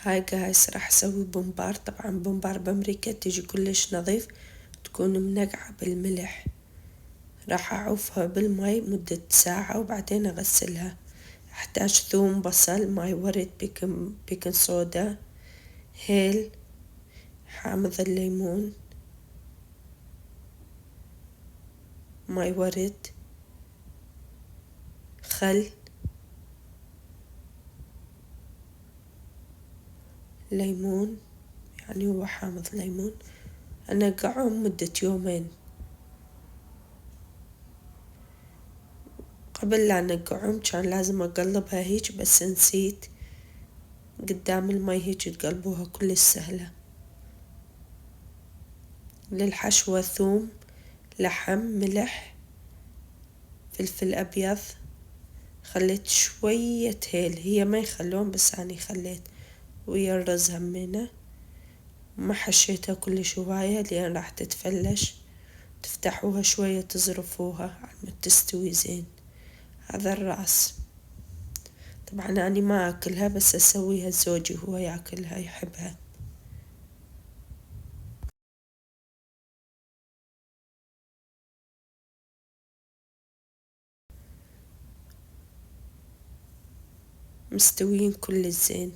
هاي جايز راح اسوي بومبار. طبعا بومبار بامريكا تيجي كلش نظيف، تكون منقعة بالملح. راح اعوفها بالماي مدة ساعة وبعدين اغسلها. احتاج ثوم، بصل، ماي ورد، بيكن صودا، هيل، حامض الليمون، ماي ورد، خل، ليمون، يعني هو حامض ليمون. انقعهم مدة يومين. قبل لا انقعهم كان لازم اقلبها هيج، بس نسيت. قدام الماي هيج تقلبوها كلش سهلة. للحشوة ثوم، لحم، ملح، فلفل أبيض. خليت شوية هيل، هي ما يخلون بس أنا خليت، ويا الرز همينة. ما حشيتها كلش هواية لأن راح تتفلش. تفتحوها شوية تزرفوها على تستوي زين. هذا الرأس. طبعا أنا ما أكلها بس أسويها، زوجي هو يأكلها يحبها. مستويين كل زين.